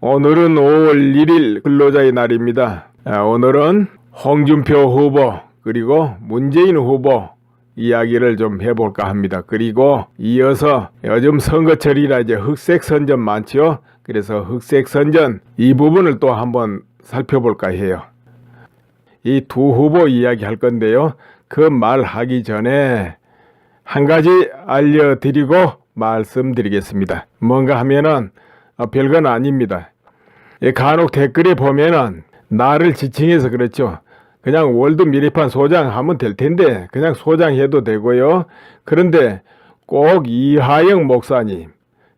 오늘은 5월 1일 근로자의 날입니다. 오늘은 홍준표 후보 그리고 문재인 후보 이야기를 좀 해볼까 합니다. 그리고 이어서 요즘 선거철이라 이제 흑색선전 많죠. 그래서 흑색선전 이 부분을 또 한번 살펴볼까 해요. 이 두 후보 이야기 할 건데요. 그 말하기 전에 한 가지 알려드리고 말씀드리겠습니다. 뭔가 하면은 별건 아닙니다. 간혹 댓글에 보면은 나를 지칭해서 그렇죠. 그냥 월드 미래판 소장하면 될 텐데 그냥 소장해도 되고요. 그런데 꼭 이하영 목사님,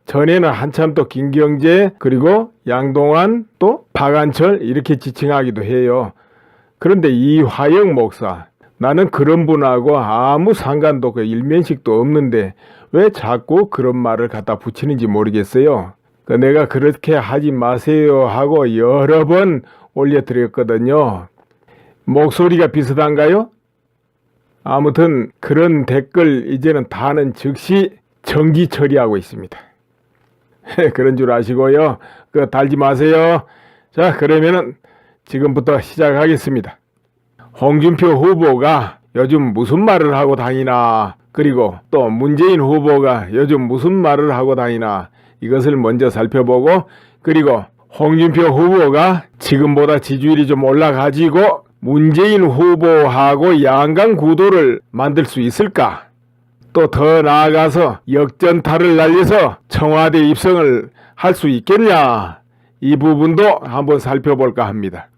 전에는 한참 또 김경재 그리고 양동완 또 박안철 이렇게 지칭하기도 해요. 그런데 이화영 목사, 나는 그런 분하고 아무 상관도 없고 일면식도 없는데 왜 자꾸 그런 말을 갖다 붙이는지 모르겠어요. 내가 그렇게 하지 마세요 하고 여러 번 올려드렸거든요. 목소리가 비슷한가요? 아무튼 그런 댓글 이제는 다는 즉시 정지 처리하고 있습니다. 그런 줄 아시고요. 그거 달지 마세요. 자, 그러면은 지금부터 시작하겠습니다. 홍준표 후보가 요즘 무슨 말을 하고 다니나, 그리고 또 문재인 후보가 요즘 무슨 말을 하고 다니나 이것을 먼저 살펴보고, 그리고 홍준표 후보가 지금보다 지지율이 좀 올라가지고 문재인 후보하고 양강 구도를 만들 수 있을까? 또 더 나아가서 역전타를 날려서 청와대 입성을 할 수 있겠냐? 이 부분도 한번 살펴볼까 합니다.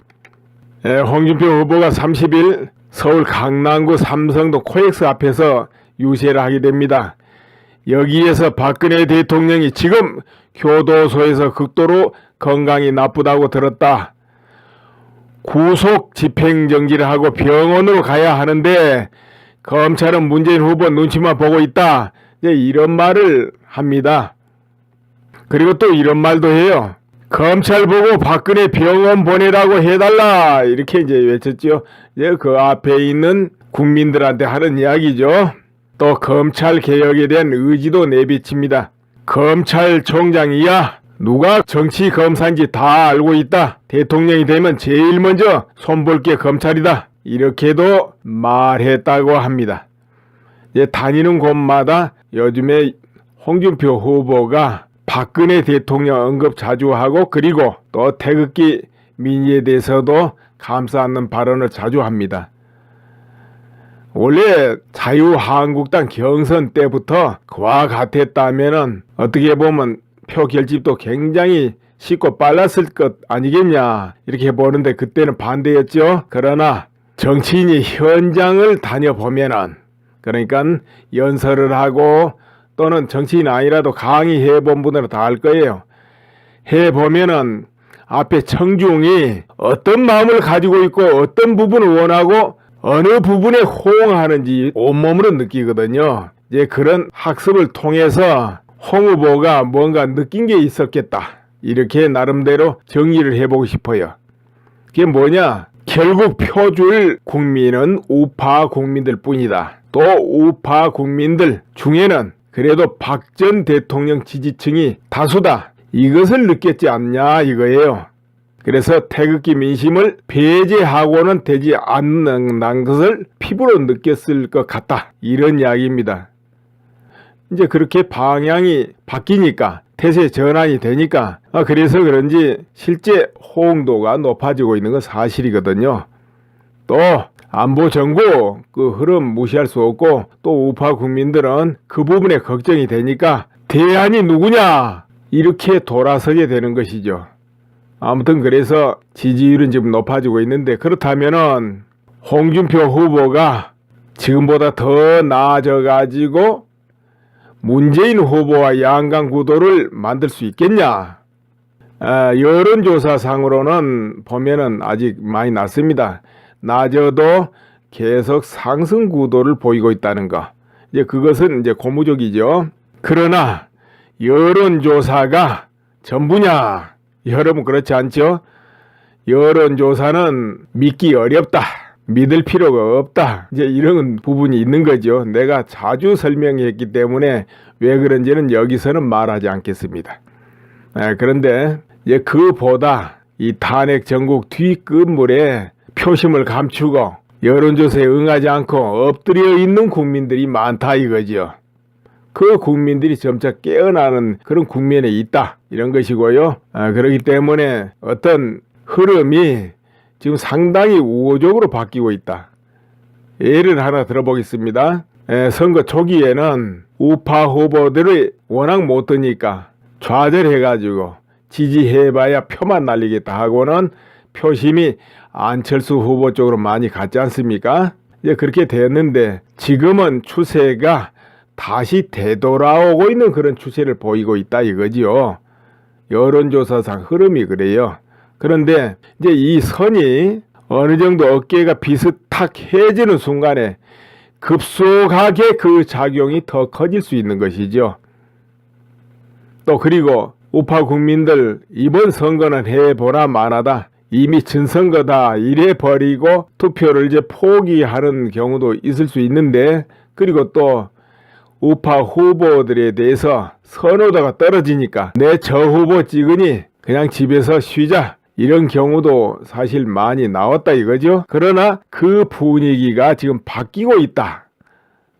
홍준표 후보가 30일 서울 강남구 삼성동 코엑스 앞에서 유세를 하게 됩니다. 여기에서 박근혜 대통령이 지금 교도소에서 극도로 건강이 나쁘다고 들었다. 구속 집행정지를 하고 병원으로 가야 하는데 검찰은 문재인 후보 눈치만 보고 있다. 이런 말을 합니다. 그리고 또 이런 말도 해요. 검찰 보고 박근혜 병원 보내라고 해달라. 이렇게 이제 외쳤죠. 그 앞에 있는 국민들한테 하는 이야기죠. 또 검찰 개혁에 대한 의지도 내비칩니다. 검찰총장이야 누가 정치 검사인지 다 알고 있다. 대통령이 되면 제일 먼저 손볼 게 검찰이다. 이렇게도 말했다고 합니다. 다니는 곳마다 요즘에 홍준표 후보가 박근혜 대통령 언급 자주 하고, 그리고 또 태극기 민의에 대해서도 감싸 안는 발언을 자주 합니다. 원래 자유한국당 경선 때부터 그와 같았다면은 어떻게 보면 표 결집도 굉장히 쉽고 빨랐을 것 아니겠냐 이렇게 보는데 그때는 반대였죠. 그러나 정치인이 현장을 다녀보면은, 그러니까 연설을 하고 또는 정치인 아니라도 강의해본 분들은 다 알 거예요. 해보면은 앞에 청중이 어떤 마음을 가지고 있고 어떤 부분을 원하고 어느 부분에 호응하는지 온몸으로 느끼거든요. 그런 학습을 통해서 홍 후보가 뭔가 느낀 게 있었겠다. 이렇게 나름대로 정리를 해보고 싶어요. 그게 뭐냐? 결국 표줄 국민은 우파 국민들 뿐이다. 또 우파 국민들 중에는 그래도 박 전 대통령 지지층이 다수다. 이것을 느꼈지 않냐 이거예요. 그래서 태극기 민심을 배제하고는 되지 않는 것을 피부로 느꼈을 것 같다. 이런 이야기입니다. 이제 그렇게 방향이 바뀌니까, 태세 전환이 되니까, 그래서 그런지 실제 호응도가 높아지고 있는 건 사실이거든요. 또 안보 정부 그 흐름 무시할 수 없고, 또 우파 국민들은 그 부분에 걱정이 되니까 대안이 누구냐 이렇게 돌아서게 되는 것이죠. 아무튼 그래서 지지율은 지금 높아지고 있는데, 그렇다면은 홍준표 후보가 지금보다 더 나아져 가지고 문재인 후보와 양강 구도를 만들 수 있겠냐? 여론조사상으로는 보면은 아직 많이 낮습니다. 낮아도 계속 상승 구도를 보이고 있다는 거. 그것은 고무적이죠. 그러나 여론조사가 전부냐? 여러분 그렇지 않죠? 여론조사는 믿기 어렵다. 믿을 필요가 없다. 이런 부분이 있는 거죠. 내가 자주 설명했기 때문에 왜 그런지는 여기서는 말하지 않겠습니다. 그런데 이제 그보다 이 탄핵 전국 뒷끝물에 표심을 감추고 여론조사에 응하지 않고 엎드려 있는 국민들이 많다 이거죠. 그 국민들이 점차 깨어나는 그런 국면에 있다 이런 것이고요. 그렇기 때문에 어떤 흐름이 지금 상당히 우호적으로 바뀌고 있다. 예를 하나 들어보겠습니다. 선거 초기에는 우파 후보들이 워낙 못 드니까 좌절해가지고 지지해봐야 표만 날리겠다 하고는 표심이 안철수 후보 쪽으로 많이 갔지 않습니까? 이제 그렇게 됐는데 지금은 추세가 다시 되돌아오고 있는 그런 추세를 보이고 있다 이거지요. 여론조사상 흐름이 그래요. 그런데 이제 이 선이 어느 정도 어깨가 비슷해지는 순간에 급속하게 그 작용이 더 커질 수 있는 것이죠. 또 그리고 우파 국민들 이번 선거는 해보나 마나다. 이미 진선거다 이래 버리고 투표를 이제 포기하는 경우도 있을 수 있는데 그리고 또 우파 후보들에 대해서 선호도가 떨어지니까 내 저 후보 찍으니 그냥 집에서 쉬자 이런 경우도 사실 많이 나왔다 이거죠. 그러나 그 분위기가 지금 바뀌고 있다.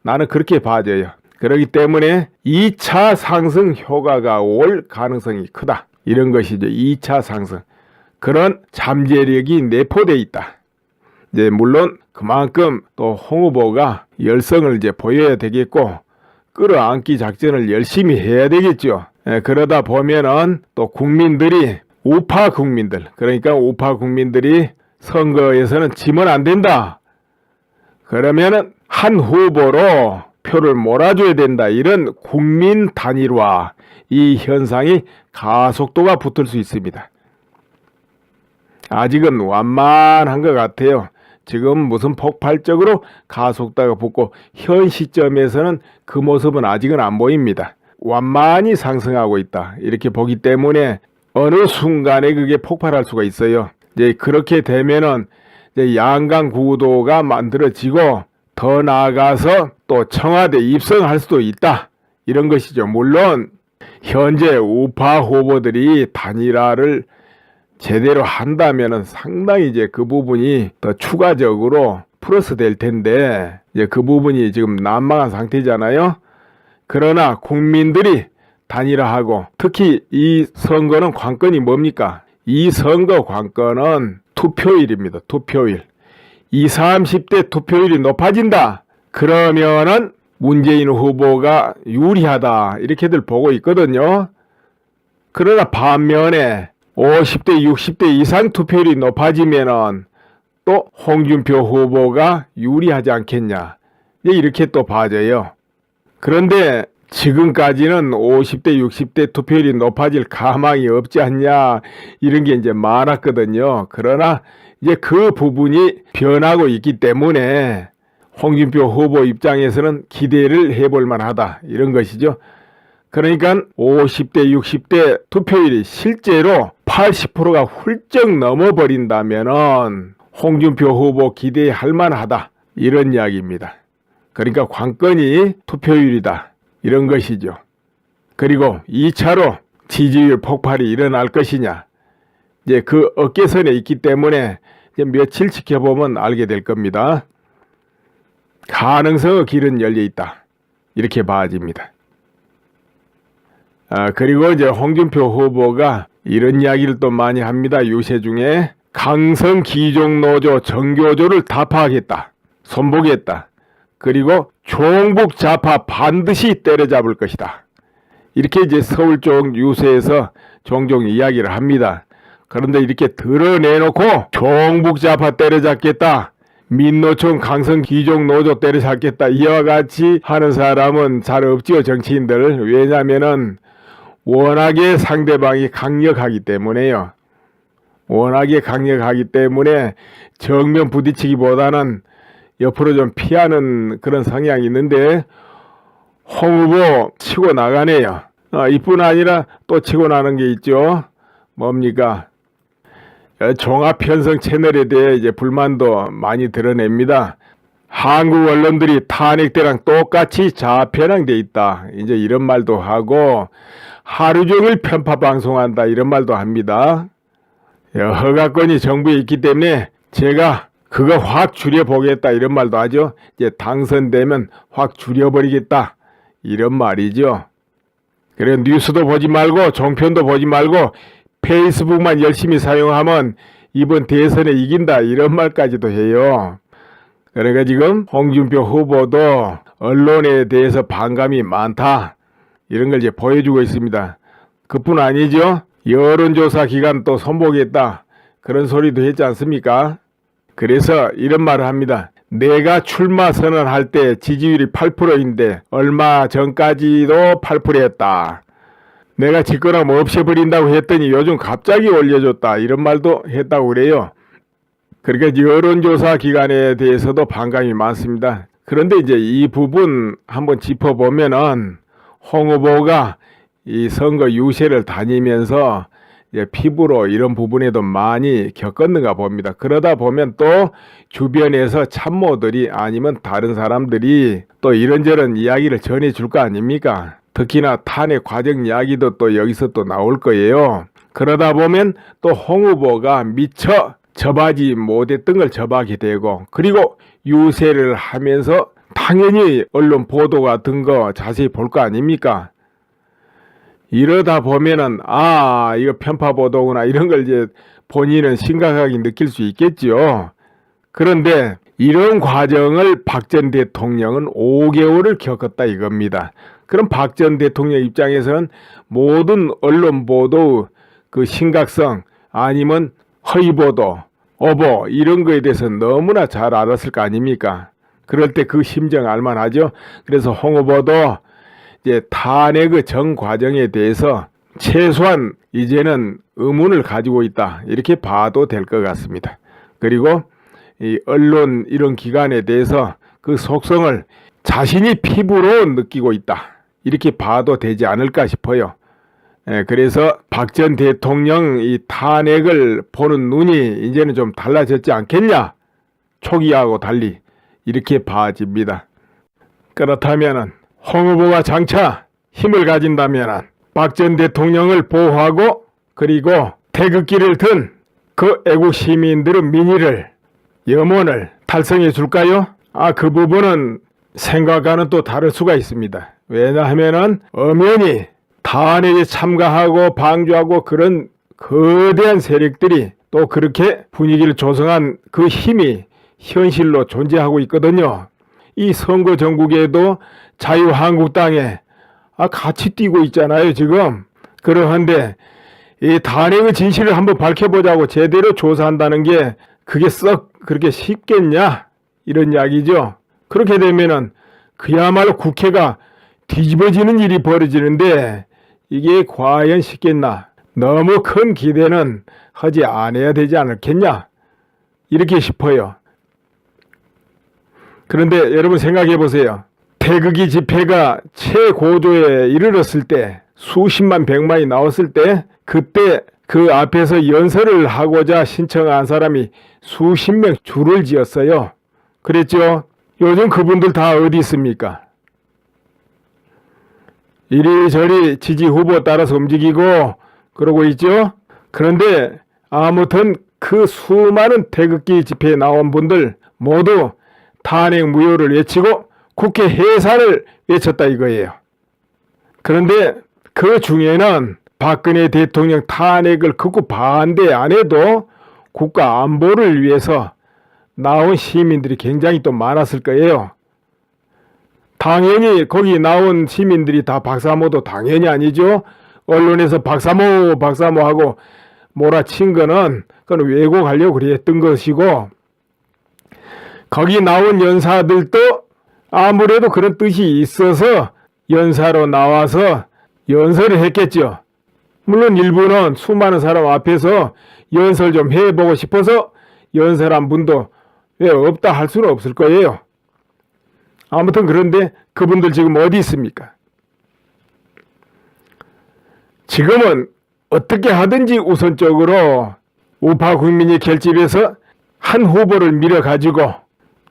나는 그렇게 봐져요. 그렇기 때문에 2차 상승 효과가 올 가능성이 크다. 이런 것이죠. 2차 상승. 그런 잠재력이 내포되어 있다. 이제 물론 그만큼 또 홍 후보가 열성을 이제 보여야 되겠고 끌어안기 작전을 열심히 해야 되겠죠. 그러다 보면은 또 국민들이 우파 국민들 그러니까 우파 국민들이 선거에서는 지면 안 된다. 그러면은 한 후보로 표를 몰아줘야 된다. 이런 국민 단일화 이 현상이 가속도가 붙을 수 있습니다. 아직은 완만한 것 같아요. 지금 무슨 폭발적으로 가속도가 붙고 현 시점에서는 그 모습은 아직은 안 보입니다. 완만히 상승하고 있다. 이렇게 보기 때문에 어느 순간에 그게 폭발할 수가 있어요. 이제 그렇게 되면은 이제 양강 구도가 만들어지고 더 나아가서 또 청와대 입성할 수도 있다. 이런 것이죠. 물론 현재 우파 후보들이 단일화를 제대로 한다면은 상당히 이제 그 부분이 더 추가적으로 플러스 될 텐데 이제 그 부분이 지금 난망한 상태잖아요. 그러나 국민들이 단일화하고 특히 이 선거는 관건이 뭡니까? 이 선거 관건은 투표율입니다. 투표율. 20, 30대 투표율이 높아진다. 그러면은 문재인 후보가 유리하다. 이렇게들 보고 있거든요. 그러나 반면에 50대, 60대 이상 투표율이 높아지면은 또 홍준표 후보가 유리하지 않겠냐. 이렇게 또 봐져요. 그런데 지금까지는 50대, 60대 투표율이 높아질 가망이 없지 않냐. 이런 게 이제 많았거든요. 그러나 이제 그 부분이 변하고 있기 때문에 홍준표 후보 입장에서는 기대를 해볼 만하다. 이런 것이죠. 그러니까 50대, 60대 투표율이 실제로 80%가 훌쩍 넘어버린다면은 홍준표 후보 기대할 만하다. 이런 이야기입니다. 그러니까 관건이 투표율이다. 이런 것이죠. 그리고 2차로 지지율 폭발이 일어날 것이냐. 이제 그 어깨선에 있기 때문에 이제 며칠 지켜보면 알게 될 겁니다. 가능성의 길은 열려 있다. 이렇게 봐집니다. 그리고 이제 홍준표 후보가 이런 이야기를 또 많이 합니다. 유세 중에 강성 기종노조 정교조를 타파하겠다. 손보겠다. 그리고 종북 좌파 반드시 때려잡을 것이다. 이렇게 이제 서울 쪽 유세에서 종종 이야기를 합니다. 그런데 이렇게 드러내놓고 종북 좌파 때려잡겠다. 민노총 강성 기종노조 때려잡겠다. 이와 같이 하는 사람은 잘 없지요. 정치인들. 왜냐면은 워낙에 상대방이 강력하기 때문에요. 워낙에 강력하기 때문에 정면 부딪히기보다는 옆으로 좀 피하는 그런 성향이 있는데 홍 후보 치고 나가네요. 이뿐 아니라 또 치고 나는 게 있죠. 뭡니까? 종합편성 채널에 대해 이제 불만도 많이 드러냅니다. 한국 언론들이 탄핵 때랑 똑같이 좌편향돼 있다. 이제 이런 말도 하고 하루 종일 편파 방송한다 이런 말도 합니다. 허가권이 정부에 있기 때문에 제가 그거 확 줄여보겠다 이런 말도 하죠. 이제 당선되면 확 줄여버리겠다 이런 말이죠. 그래 뉴스도 보지 말고 종편도 보지 말고 페이스북만 열심히 사용하면 이번 대선에 이긴다 이런 말까지도 해요. 그러니까 지금 홍준표 후보도 언론에 대해서 반감이 많다 이런 걸 이제 보여주고 있습니다. 그뿐 아니죠. 여론조사 기간 또 손보겠다 그런 소리도 했지 않습니까? 그래서 이런 말을 합니다. 내가 출마 선언할 때 지지율이 8%인데 얼마 전까지도 8%였다. 내가 집권하면 없애버린다고 했더니 요즘 갑자기 올려줬다 이런 말도 했다고 그래요. 그러니까 여론조사 기간에 대해서도 반감이 많습니다. 그런데 이제 이 부분 한번 짚어보면은 홍 후보가 이 선거 유세를 다니면서 이제 피부로 이런 부분에도 많이 겪었는가 봅니다. 그러다 보면 또 주변에서 참모들이 아니면 다른 사람들이 또 이런저런 이야기를 전해줄 거 아닙니까? 특히나 탄핵 과정 이야기도 또 여기서 또 나올 거예요. 그러다 보면 또 홍 후보가 미처 접하지 못했던 걸 접하게 되고 그리고 유세를 하면서 당연히 언론 보도 같은 거 자세히 볼 거 아닙니까? 이러다 보면은 이거 편파 보도구나 이런 걸 이제 본인은 심각하게 느낄 수 있겠죠. 그런데 이런 과정을 박 전 대통령은 5개월을 겪었다 이겁니다. 그럼 박 전 대통령 입장에서는 모든 언론 보도 그 심각성 아니면 허위 보도, 오보 이런 거에 대해서 너무나 잘 알았을 거 아닙니까? 그럴 때 그 심정 알만하죠. 그래서 홍 후보도 이제 탄핵의 전 과정에 대해서 최소한 이제는 의문을 가지고 있다 이렇게 봐도 될 것 같습니다. 그리고 이 언론 이런 기관에 대해서 그 속성을 자신이 피부로 느끼고 있다 이렇게 봐도 되지 않을까 싶어요. 그래서 박 전 대통령 이 탄핵을 보는 눈이 이제는 좀 달라졌지 않겠냐? 초기하고 달리 이렇게 봐집니다. 그렇다면은 홍 후보가 장차 힘을 가진다면은 박 전 대통령을 보호하고 그리고 태극기를 든 그 애국 시민들의 민의를 염원을 달성해 줄까요? 그 부분은 생각과는 또 다를 수가 있습니다. 왜냐하면은 엄연히 탄핵에 참가하고 방조하고 그런 거대한 세력들이 또 그렇게 분위기를 조성한 그 힘이 현실로 존재하고 있거든요. 이 선거 전국에도 자유한국당에 같이 뛰고 있잖아요 지금. 그러한데 이 탄핵의 진실을 한번 밝혀보자고 제대로 조사한다는 게 그게 썩 그렇게 쉽겠냐 이런 이야기죠. 그렇게 되면은 그야말로 국회가 뒤집어지는 일이 벌어지는데 이게 과연 쉽겠나? 너무 큰 기대는 하지 않아야 되지 않겠냐? 이렇게 싶어요. 그런데 여러분 생각해 보세요. 태극기 집회가 최고조에 이르렀을 때 수십만 백만이 나왔을 때 그때 그 앞에서 연설을 하고자 신청한 사람이 수십 명 줄을 지었어요. 그랬죠? 요즘 그분들 다 어디 있습니까? 이리저리 지지 후보 따라서 움직이고 그러고 있죠? 그런데 아무튼 그 수많은 태극기 집회에 나온 분들 모두 탄핵 무효를 외치고 국회 해산을 외쳤다 이거예요. 그런데 그 중에는 박근혜 대통령 탄핵을 극구 반대 안 해도 국가 안보를 위해서 나온 시민들이 굉장히 또 많았을 거예요. 당연히 거기 나온 시민들이 다 박사모도 당연히 아니죠. 언론에서 박사모 하고 몰아친 거는 그건 왜곡하려고 그랬던 것이고 거기 나온 연사들도 아무래도 그런 뜻이 있어서 연사로 나와서 연설을 했겠죠. 물론 일부는 수많은 사람 앞에서 연설 좀 해보고 싶어서 연설한 분도 왜 없다 할 수는 없을 거예요. 아무튼 그런데 그분들 지금 어디 있습니까? 지금은 어떻게 하든지 우선적으로 우파 국민이 결집해서 한 후보를 밀어가지고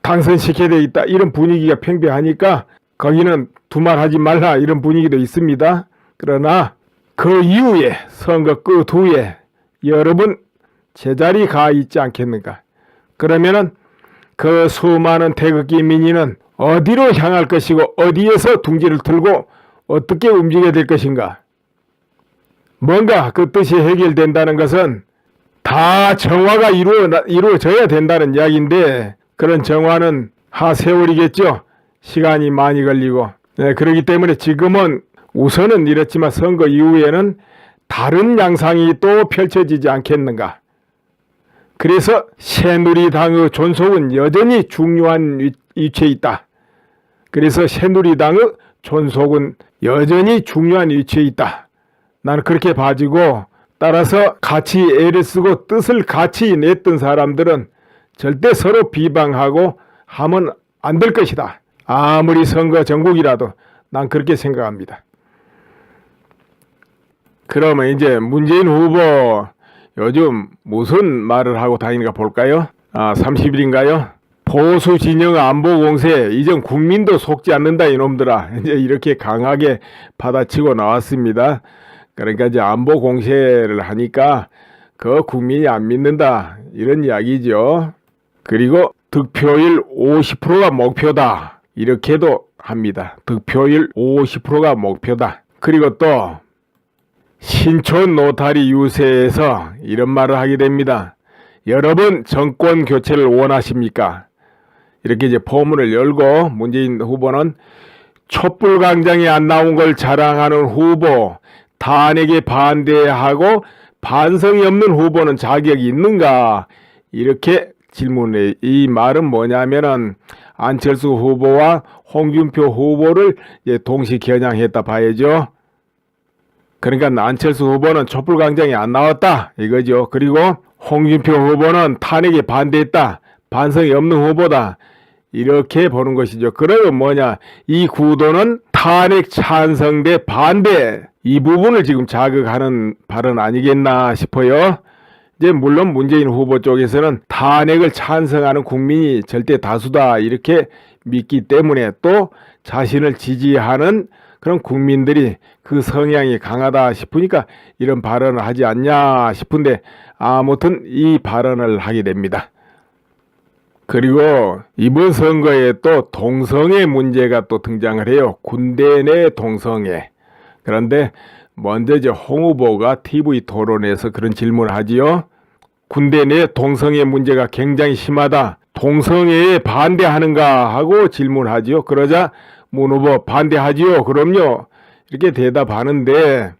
당선시켜야 되겠다 이런 분위기가 팽배하니까 거기는 두말하지 말라 이런 분위기도 있습니다. 그러나 그 이후에 선거 끝 후에 여러분 제자리 가 있지 않겠는가? 그러면은 그 수많은 태극기 민의는 어디로 향할 것이고 어디에서 둥지를 틀고 어떻게 움직여야 될 것인가? 뭔가 그 뜻이 해결된다는 것은 다 정화가 이루어져야 된다는 이야기인데 그런 정화는 하세월이겠죠. 시간이 많이 걸리고. 네, 그렇기 때문에 지금은 우선은 이렇지만 선거 이후에는 다른 양상이 또 펼쳐지지 않겠는가. 그래서 새누리당의 존속은 여전히 중요한 위치에 있다. 그래서 새누리당의 존속은 여전히 중요한 위치에 있다. 나는 그렇게 봐지고 따라서 같이 애를 쓰고 뜻을 같이 냈던 사람들은 절대 서로 비방하고 하면 안 될 것이다. 아무리 선거 전국이라도 난 그렇게 생각합니다. 그러면 이제 문재인 후보 요즘 무슨 말을 하고 다니는가 볼까요? 30일인가요? 보수 진영 안보 공세 이젠 국민도 속지 않는다 이놈들아. 이제 이렇게 강하게 받아치고 나왔습니다. 그러니까 이제 안보 공세를 하니까 그 국민이 안 믿는다 이런 이야기죠. 그리고 득표율 50%가 목표다 이렇게도 합니다. 득표율 50%가 목표다. 그리고 또 신촌 노타리 유세에서 이런 말을 하게 됩니다. 여러분 정권 교체를 원하십니까? 이렇게 이제 포문을 열고 문재인 후보는 촛불광장에 안 나온 걸 자랑하는 후보, 탄핵에 반대하고 반성이 없는 후보는 자격이 있는가? 이렇게 질문해. 이 말은 뭐냐면은 안철수 후보와 홍준표 후보를 이제 동시 겨냥했다 봐야죠. 그러니까 안철수 후보는 촛불광장에 안 나왔다 이거죠. 그리고 홍준표 후보는 탄핵에 반대했다. 반성이 없는 후보다. 이렇게 보는 것이죠. 그러면 뭐냐? 이 구도는 탄핵 찬성 대 반대 이 부분을 지금 자극하는 발언 아니겠나 싶어요. 이제 물론 문재인 후보 쪽에서는 탄핵을 찬성하는 국민이 절대 다수다 이렇게 믿기 때문에 또 자신을 지지하는 그런 국민들이 그 성향이 강하다 싶으니까 이런 발언을 하지 않냐 싶은데 아무튼 이 발언을 하게 됩니다. 그리고 이번 선거에 또 동성애 문제가 또 등장을 해요. 군대 내 동성애. 그런데 먼저 이제 홍 후보가 TV 토론에서 그런 질문을 하지요. 군대 내 동성애 문제가 굉장히 심하다. 동성애에 반대하는가 하고 질문하지요. 그러자 문 후보 반대하지요. 그럼요. 이렇게 대답하는데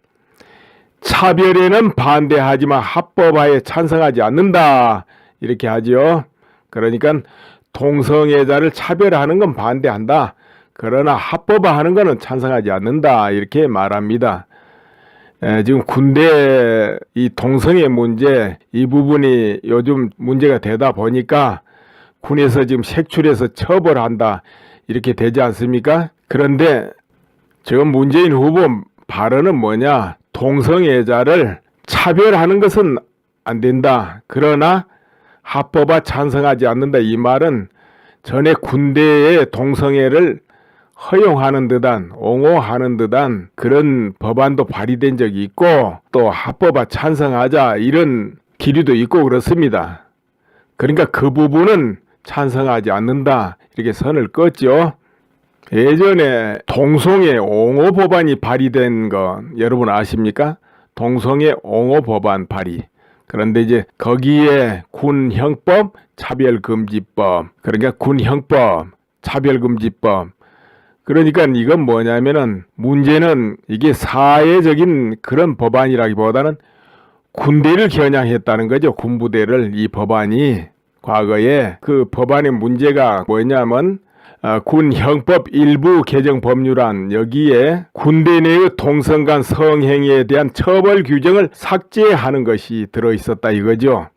차별에는 반대하지만 합법화에 찬성하지 않는다. 이렇게 하지요. 그러니까 동성애자를 차별하는 건 반대한다. 그러나 합법화하는 것은 찬성하지 않는다. 이렇게 말합니다. 지금 군대 이 동성애 문제 이 부분이 요즘 문제가 되다 보니까 군에서 지금 색출해서 처벌한다. 이렇게 되지 않습니까? 그런데 지금 문재인 후보 발언은 뭐냐? 동성애자를 차별하는 것은 안 된다. 그러나 합법화 찬성하지 않는다. 이 말은 전에 군대의 동성애를 허용하는 듯한 옹호하는 듯한 그런 법안도 발의된 적이 있고 또 합법화 찬성하자 이런 기류도 있고 그렇습니다. 그러니까 그 부분은 찬성하지 않는다. 이렇게 선을 껐죠. 예전에 동성애 옹호 법안이 발의된 거 여러분 아십니까? 동성애 옹호 법안 발의. 그런데 이제 거기에 군형법, 차별금지법, 그러니까 군형법, 차별금지법. 그러니까 이건 뭐냐면은 문제는 이게 사회적인 그런 법안이라기보다는 군대를 겨냥했다는 거죠. 군부대를 이 법안이 과거에 그 법안의 문제가 뭐냐면 군형법 일부 개정 법률안 여기에 군대 내의 동성 간 성행위에 대한 처벌 규정을 삭제하는 것이 들어있었다 이거죠.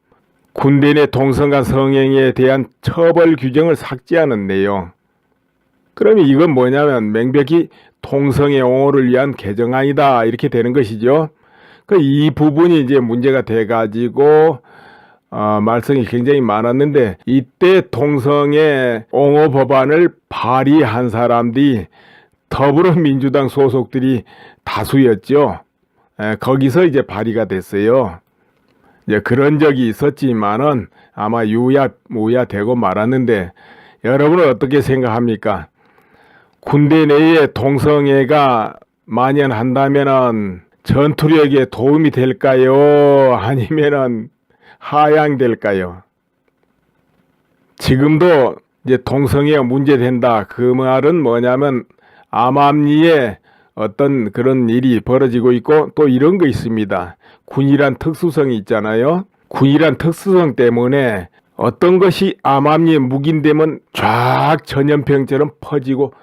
군대 내 동성 간 성행위에 대한 처벌 규정을 삭제하는 내용. 그러면 이건 뭐냐면 명백히 동성애 옹호를 위한 개정안이다 이렇게 되는 것이죠. 이 부분이 이제 문제가 돼가지고 말썽이 굉장히 많았는데 이때 동성애 옹호 법안을 발의한 사람들이 더불어민주당 소속들이 다수였죠. 거기서 이제 발의가 됐어요. 이제 그런 적이 있었지만은 아마 무야 되고 말았는데, 여러분은 어떻게 생각합니까? 군대 내에 동성애가 만연한다면은 전투력에 도움이 될까요? 아니면은 하향될까요? 지금도 이제 동성애가 문제된다. 그 말은 뭐냐면 암암리에 어떤 그런 일이 벌어지고 있고, 또 이런 거 있습니다. 군이란 특수성이 있잖아요. 군이란 특수성 때문에 어떤 것이 암암리에 묵인되면 쫙 전염병처럼 퍼지고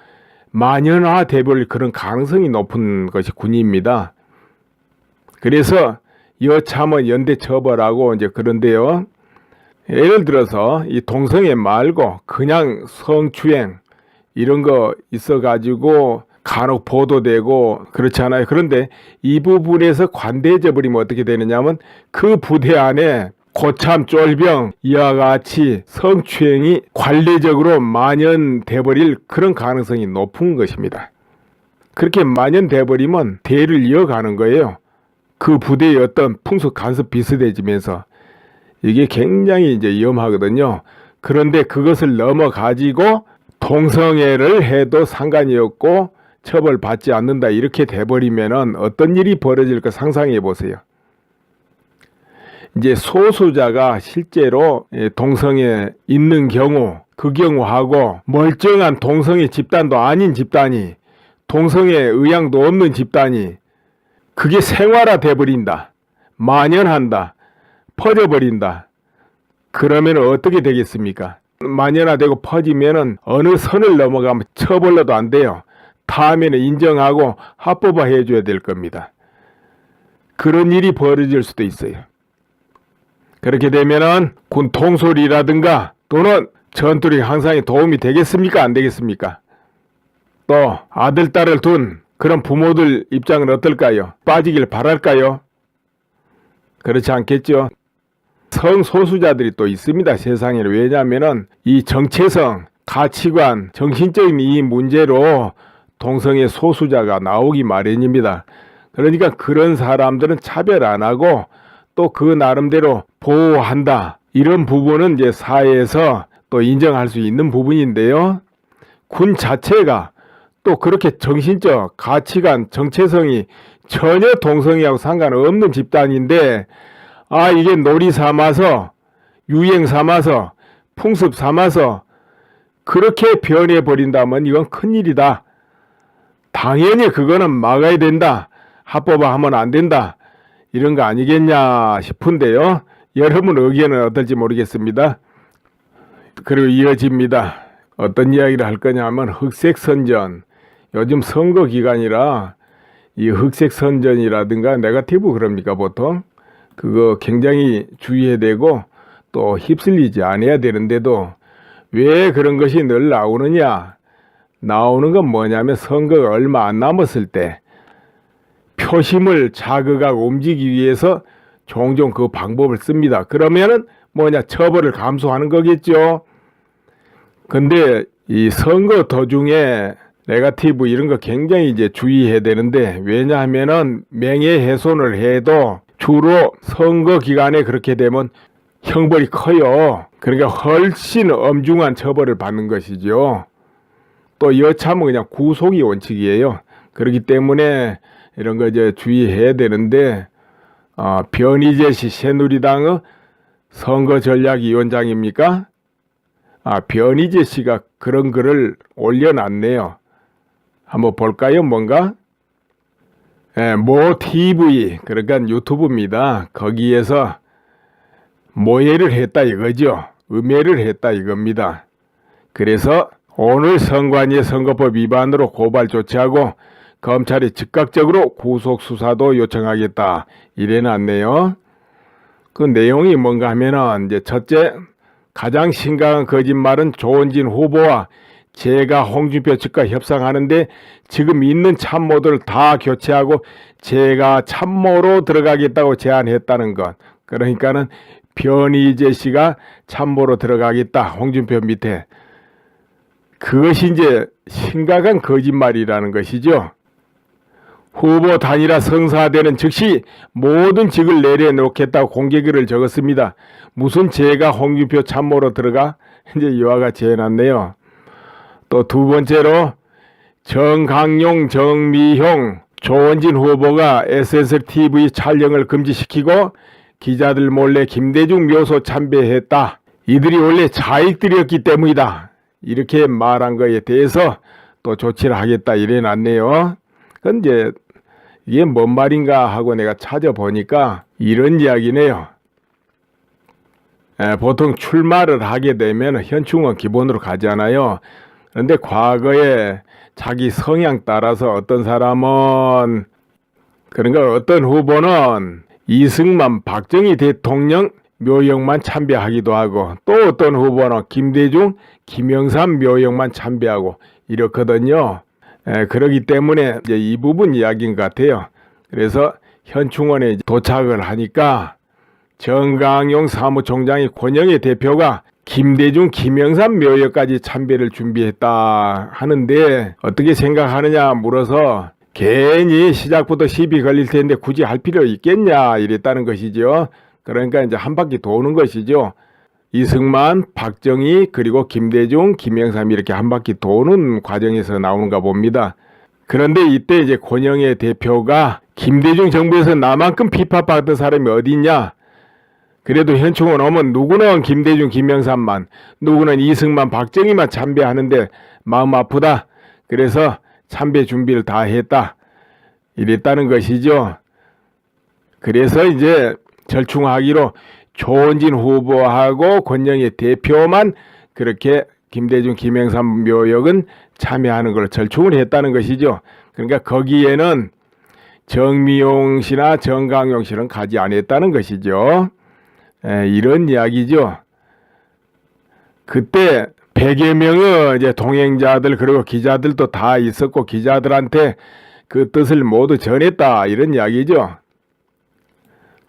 만연화돼 버릴 그런 가능성이 높은 것이 군입니다. 그래서 여참은 연대 처벌하고 이제 그런데요. 예를 들어서 이 동성애 말고 그냥 성추행 이런 거 있어가지고 간혹 보도되고 그렇잖아요. 그런데 이 부분에서 관대해져 버리면 어떻게 되느냐면 그 부대 안에 고참, 쫄병 이와 같이 성추행이 관례적으로 만연돼 버릴 그런 가능성이 높은 것입니다. 그렇게 만연돼 버리면 대를 이어가는 거예요. 그 부대의 어떤 풍속 간섭 비슷해지면서 이게 굉장히 이제 위험하거든요. 그런데 그것을 넘어가지고 동성애를 해도 상관이 없고 처벌받지 않는다 이렇게 돼버리면은 어떤 일이 벌어질까 상상해 보세요. 이제 소수자가 실제로 동성애 있는 경우, 그 경우하고 멀쩡한 동성애 집단도 아닌 집단이, 동성애 의향도 없는 집단이 그게 생활화돼 버린다, 만연한다, 퍼져버린다. 그러면 어떻게 되겠습니까? 만연화되고 퍼지면은 어느 선을 넘어가면 처벌로도 안 돼요. 다음에는 인정하고 합법화 해줘야 될 겁니다. 그런 일이 벌어질 수도 있어요. 그렇게 되면은 군 통솔이라든가 또는 전투력 향상에 도움이 되겠습니까? 안 되겠습니까? 또 아들, 딸을 둔 그런 부모들 입장은 어떨까요? 빠지길 바랄까요? 그렇지 않겠죠? 성소수자들이 또 있습니다. 세상에. 왜냐하면은 이 정체성, 가치관, 정신적인 이 문제로 동성애 소수자가 나오기 마련입니다. 그러니까 그런 사람들은 차별 안 하고 또 그 나름대로 보호한다. 이런 부분은 이제 사회에서 또 인정할 수 있는 부분인데요. 군 자체가 또 그렇게 정신적 가치관, 정체성이 전혀 동성애하고 상관없는 집단인데 이게 놀이 삼아서, 유행 삼아서, 풍습 삼아서 그렇게 변해버린다면 이건 큰일이다. 당연히 그거는 막아야 된다. 합법화하면 안 된다. 이런 거 아니겠냐 싶은데요. 여러분 의견은 어떨지 모르겠습니다. 그리고 이어집니다. 어떤 이야기를 할 거냐 하면 흑색선전. 요즘 선거 기간이라 이 흑색선전이라든가 네거티브 그럽니까 보통? 그거 굉장히 주의해야 되고 또 휩쓸리지 않아야 되는데도 왜 그런 것이 늘 나오느냐? 나오는 건 뭐냐면 선거가 얼마 안 남았을 때 표심을 자극하고 움직이기 위해서 종종 그 방법을 씁니다. 그러면은 뭐냐? 처벌을 감수하는 거겠죠. 근데 이 선거 도중에 네거티브 이런 거 굉장히 이제 주의해야 되는데, 왜냐하면은 명예훼손을 해도 주로 선거 기간에 그렇게 되면 형벌이 커요. 그러니까 훨씬 엄중한 처벌을 받는 것이죠. 또 여참은 그냥 구속이 원칙이에요. 그렇기 때문에 이런 거 이제 주의해야 되는데, 변희재 씨 새누리당의 선거전략위원장입니까? 변희재 씨가 그런 글을 올려놨네요. 한번 볼까요? 뭔가? 모 TV, 그러니까 유튜브입니다. 거기에서 모해를 했다 이거죠. 음해를 했다 이겁니다. 그래서 오늘 선관위의 선거법 위반으로 고발 조치하고 검찰이 즉각적으로 구속 수사도 요청하겠다 이래놨네요. 그 내용이 뭔가 하면은 이제 첫째, 가장 심각한 거짓말은 조원진 후보와 제가 홍준표 측과 협상하는데 지금 있는 참모들을 다 교체하고 제가 참모로 들어가겠다고 제안했다는 것. 그러니까는 변희재 씨가 참모로 들어가겠다. 홍준표 밑에. 그것이 이제 심각한 거짓말이라는 것이죠. 후보 단일화 성사되는 즉시 모든 직을 내려놓겠다고 공개글을 적었습니다. 무슨 제가 홍준표 참모로 들어가? 이제 이와 같이 해놨네요. 또 두 번째로 정강용, 정미형, 조원진 후보가 SSTV 촬영을 금지시키고 기자들 몰래 김대중 묘소 참배했다. 이들이 원래 자익들이었기 때문이다. 이렇게 말한 거에 대해서 또 조치를 하겠다 이래놨네요. 근데 이게 뭔 말인가 하고 내가 찾아보니까 이런 이야기네요. 보통 출마를 하게 되면 현충원 기본으로 가잖아요. 그런데 과거에 자기 성향 따라서 어떤 사람은 그러니까 어떤 후보는 이승만, 박정희 대통령 묘역만 참배하기도 하고 또 어떤 후보는 김대중, 김영삼 묘역만 참배하고 이렇거든요. 그러기 때문에 이제 이 부분 이야기인 것 같아요. 그래서 현충원에 도착을 하니까 정강용 사무총장이 권영애 대표가 김대중, 김영삼 묘역까지 참배를 준비했다 하는데 어떻게 생각하느냐 물어서 괜히 시작부터 시비 걸릴 텐데 굳이 할 필요 있겠냐 이랬다는 것이죠. 그러니까 이제 한 바퀴 도는 것이죠. 이승만, 박정희, 그리고 김대중, 김영삼 이렇게 한 바퀴 도는 과정에서 나오는가 봅니다. 그런데 이때 이제 권영애 대표가 김대중 정부에서 나만큼 비판받던 사람이 어디 있냐? 그래도 현충원 오면 누구는 김대중, 김영삼만, 누구는 이승만, 박정희만 참배하는데 마음 아프다. 그래서 참배 준비를 다 했다. 이랬다는 것이죠. 그래서 이제 절충하기로 조원진 후보하고 권영애 대표만 그렇게 김대중, 김영삼 묘역은 참여하는 걸 절충을 했다는 것이죠. 그러니까 거기에는 정미용 씨나 정강용 씨는 가지 않았다는 것이죠. 이런 이야기죠. 그때 100여 명의 이제 동행자들 그리고 기자들도 다 있었고 기자들한테 그 뜻을 모두 전했다 이런 이야기죠.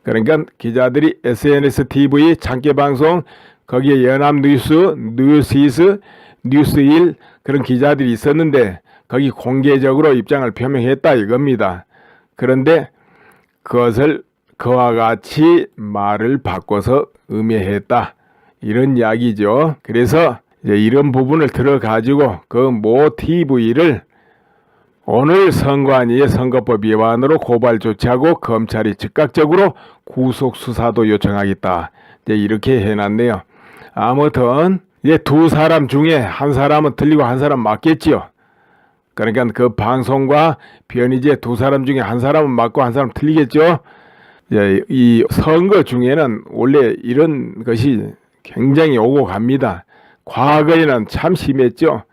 그러니까 기자들이 SNS, TV, 장기방송, 거기에 연합뉴스, 뉴스이스, 뉴스1 그런 기자들이 있었는데 거기 공개적으로 입장을 표명했다 이겁니다. 그런데 그것을 그와 같이 말을 바꿔서 음해했다 이런 이야기죠. 그래서 이제 이런 부분을 들어가지고 그 모 TV를 오늘 선관위의 선거법 위반으로 고발 조치하고 검찰이 즉각적으로 구속 수사도 요청하겠다. 이제 이렇게 해놨네요. 아무튼 이제 두 사람 중에 한 사람은 틀리고 한 사람 맞겠지요. 그러니까 그 방송과 변희재 두 사람 중에 한 사람은 맞고 한 사람 틀리겠죠. 이 선거 중에는 원래 이런 것이 굉장히 오고 갑니다. 과거에는 참 심했죠.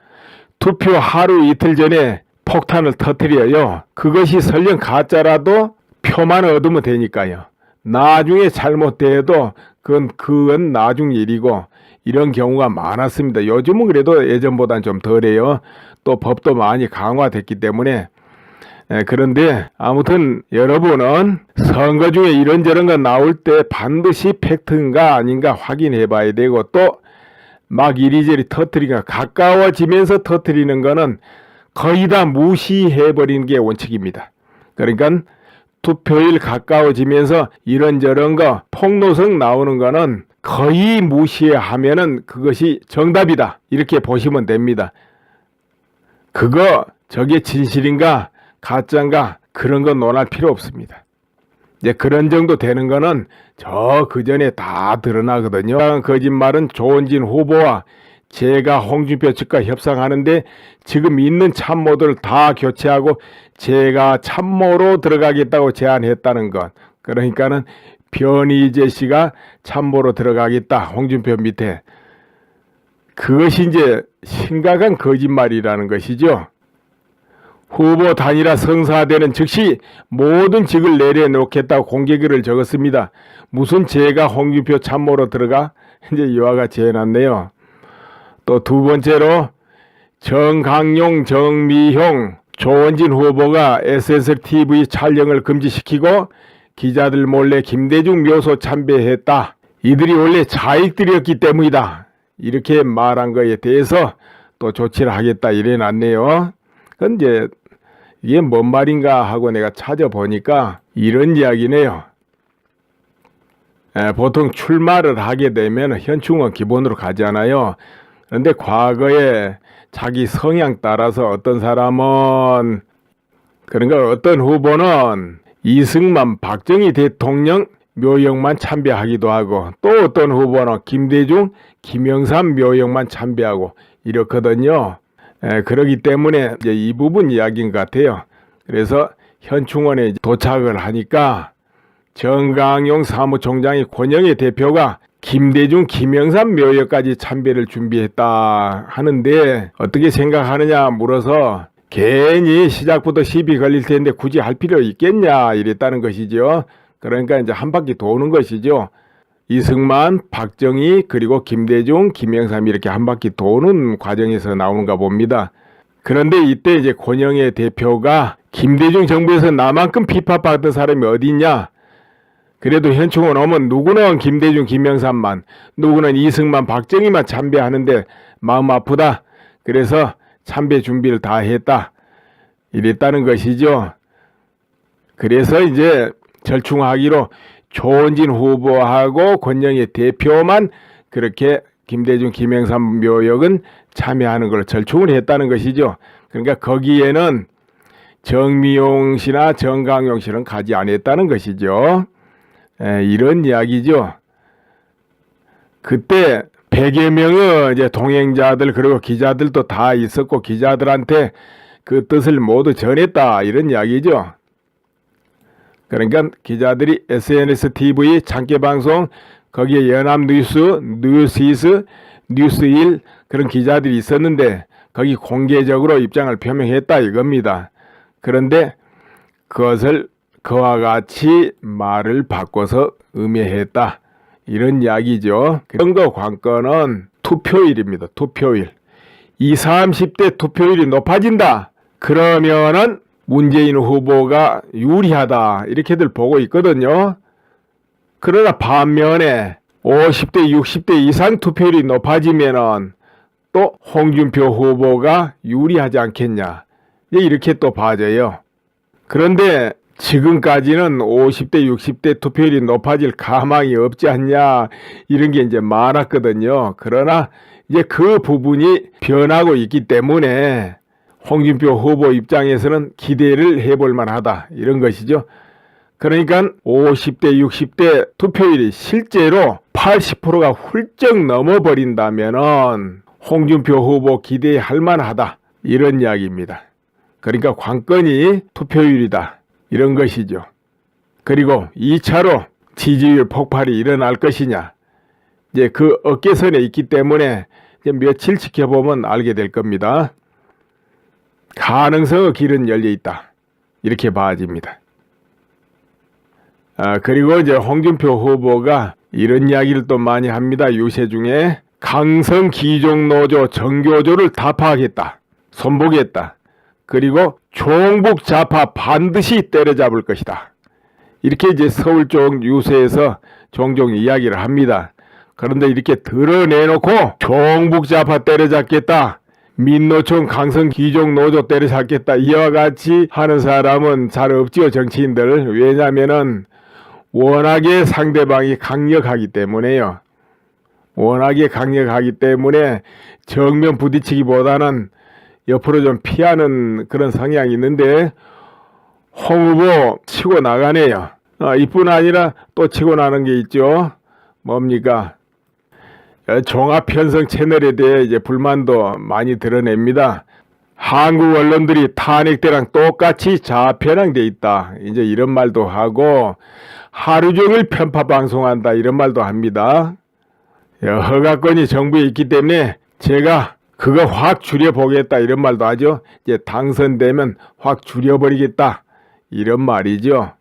투표 하루 이틀 전에 폭탄을 터뜨려요. 그것이 설령 가짜라도 표만 얻으면 되니까요. 나중에 잘못돼도 그건 나중 일이고 이런 경우가 많았습니다. 요즘은 그래도 예전보다는 좀 덜해요. 또 법도 많이 강화됐기 때문에 그런데 아무튼 여러분은 선거 중에 이런저런 거 나올 때 반드시 팩트인가 아닌가 확인해 봐야 되고 또 막 이리저리 터뜨리니까 가까워지면서 터뜨리는 거는 거의 다 무시해 버리는 게 원칙입니다. 그러니까 투표일 가까워지면서 이런저런 거 폭로성 나오는 거는 거의 무시하면은 그것이 정답이다. 이렇게 보시면 됩니다. 저게 진실인가 가짜인가 그런 건 논할 필요 없습니다. 이제 그런 정도 되는 거는 그 전에 다 드러나거든요. 거짓말은 조원진 후보와 제가 홍준표 측과 협상하는데 지금 있는 참모들 다 교체하고 제가 참모로 들어가겠다고 제안했다는 것. 그러니까는 변희재 씨가 참모로 들어가겠다. 홍준표 밑에. 그것이 이제 심각한 거짓말이라는 것이죠. 후보 단일화 성사되는 즉시 모든 직을 내려놓겠다고 공개글을 적었습니다. 무슨 제가 홍준표 참모로 들어가? 이제 이와 같이 해놨네요. 또 두 번째로 정강용, 정미형, 조원진 후보가 SSTV 촬영을 금지시키고 기자들 몰래 김대중 묘소 참배했다. 이들이 원래 자익들이었기 때문이다. 이렇게 말한 거에 대해서 또 조치를 하겠다 이래놨네요. 그건 이제 이게 뭔 말인가 하고 내가 찾아보니까 이런 이야기네요. 보통 출마를 하게 되면 현충원 기본으로 가잖아요. 그런데 과거에 자기 성향 따라서 어떤 사람은, 그러니까 어떤 후보는 이승만, 박정희 대통령 묘역만 참배하기도 하고, 또 어떤 후보는 김대중, 김영삼 묘역만 참배하고 이렇거든요. 그러기 때문에 이제 이 부분 이야기인 것 같아요. 그래서 현충원에 도착을 하니까 정강용 사무총장이 권영의 대표가 김대중, 김영삼 묘역까지 참배를 준비했다 하는데 어떻게 생각하느냐 물어서 괜히 시작부터 시비 걸릴 텐데 굳이 할 필요 있겠냐 이랬다는 것이죠. 그러니까 이제 한 바퀴 도는 것이죠. 이승만, 박정희, 그리고 김대중, 김영삼 이렇게 한 바퀴 도는 과정에서 나오는가 봅니다. 그런데 이때 이제 권영의 대표가 김대중 정부에서 나만큼 비판받던 사람이 어디 있냐? 그래도 현충원 오면 누구는 김대중, 김영삼만, 누구는 이승만, 박정희만 참배하는데 마음 아프다. 그래서 참배 준비를 다 했다. 이랬다는 것이죠. 그래서 이제 절충하기로 조원진 후보하고 권영의 대표만 그렇게 김대중, 김영삼 묘역은 참여하는 걸 절충을 했다는 것이죠. 그러니까 거기에는 정미용 씨나 정강용 씨는 가지 않았다는 것이죠. 이런 이야기죠. 그때 100여 명의 이제 동행자들 그리고 기자들도 다 있었고 기자들한테 그 뜻을 모두 전했다 이런 이야기죠. 그러니까 기자들이 SNS, TV, 장기방송, 거기에 연합뉴스, 뉴스이스, 뉴스일 그런 기자들이 있었는데 거기 공개적으로 입장을 표명했다 이겁니다. 그런데 그것을 그와 같이 말을 바꿔서 음해했다. 이런 이야기죠. 선거 관건은 투표일입니다. 투표일. 20, 30대 투표율이 높아진다. 그러면은 문재인 후보가 유리하다. 이렇게들 보고 있거든요. 그러나 반면에 50대, 60대 이상 투표율이 높아지면은 또 홍준표 후보가 유리하지 않겠냐. 이렇게 또 봐져요. 그런데 지금까지는 50대, 60대 투표율이 높아질 가망이 없지 않냐 이런 게 이제 많았거든요. 그러나 이제 그 부분이 변하고 있기 때문에 홍준표 후보 입장에서는 기대를 해볼 만하다 이런 것이죠. 그러니까 50대, 60대 투표율이 실제로 80%가 훌쩍 넘어버린다면은 홍준표 후보 기대할 만하다 이런 이야기입니다. 그러니까 관건이 투표율이다. 이런 것이죠. 그리고 2차로 지지율 폭발이 일어날 것이냐. 이제 그 어깨선에 있기 때문에 이제 며칠 지켜보면 알게 될 겁니다. 가능성의 길은 열려 있다. 이렇게 봐집니다. 그리고 이제 홍준표 후보가 이런 이야기를 또 많이 합니다. 유세 중에 강성 기종노조 정교조를 다 파악했다. 손보겠다. 그리고 종북 좌파 반드시 때려잡을 것이다. 이렇게 이제 서울 쪽 유세에서 종종 이야기를 합니다. 그런데 이렇게 드러내놓고 종북 좌파 때려잡겠다. 민노총 강성 기종 노조 때려잡겠다. 이와 같이 하는 사람은 잘 없지요, 정치인들. 왜냐면은 워낙에 상대방이 강력하기 때문에요. 워낙에 강력하기 때문에 정면 부딪히기보다는 옆으로 좀 피하는 그런 성향이 있는데 홍 후보 치고 나가네요. 이뿐 아니라 또 치고 나는 게 있죠. 뭡니까? 종합편성 채널에 대해 이제 불만도 많이 드러냅니다. 한국 언론들이 탄핵 때랑 똑같이 자편향돼 있다. 이제 이런 말도 하고 하루 종일 편파 방송한다. 이런 말도 합니다. 허가권이 정부에 있기 때문에 제가 그거 확 줄여보겠다 이런 말도 하죠. 이제 당선되면 확 줄여버리겠다 이런 말이죠.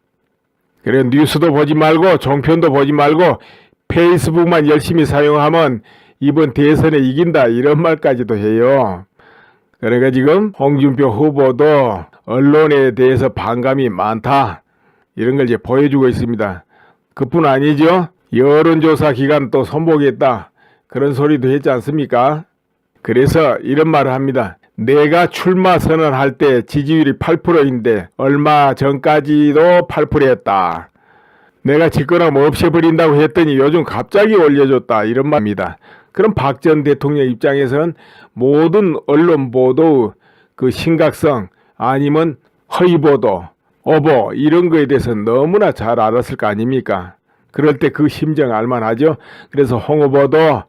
그래 뉴스도 보지 말고 종편도 보지 말고 페이스북만 열심히 사용하면 이번 대선에 이긴다 이런 말까지도 해요. 그러니까 지금 홍준표 후보도 언론에 대해서 반감이 많다 이런 걸 이제 보여주고 있습니다. 그뿐 아니죠. 여론조사 기간 또 손보겠다 그런 소리도 했지 않습니까? 그래서 이런 말을 합니다. 내가 출마 선언할 때 지지율이 8%인데 얼마 전까지도 8%였다. 내가 집권하면 없애버린다고 했더니 요즘 갑자기 올려줬다. 이런 말입니다. 그럼 박 전 대통령 입장에서는 모든 언론 보도 그 심각성 아니면 허위 보도, 오보 이런 거에 대해서 너무나 잘 알았을 거 아닙니까? 그럴 때 그 심정 알만하죠. 그래서 홍 후보도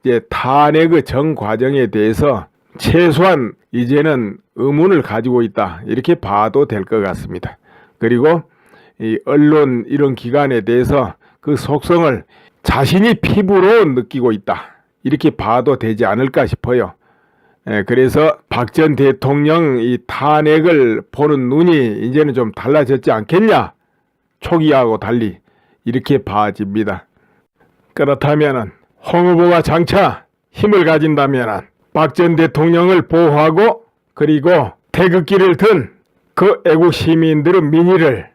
이제 탄핵의 전 과정에 대해서 최소한 이제는 의문을 가지고 있다. 이렇게 봐도 될 것 같습니다. 그리고 이 언론 이런 기관에 대해서 그 속성을 자신이 피부로 느끼고 있다. 이렇게 봐도 되지 않을까 싶어요. 그래서 박 전 대통령 이 탄핵을 보는 눈이 이제는 좀 달라졌지 않겠냐? 초기하고 달리 이렇게 봐집니다. 그렇다면 홍 후보가 장차 힘을 가진다면 박 전 대통령을 보호하고 그리고 태극기를 든 그 애국 시민들의 민의를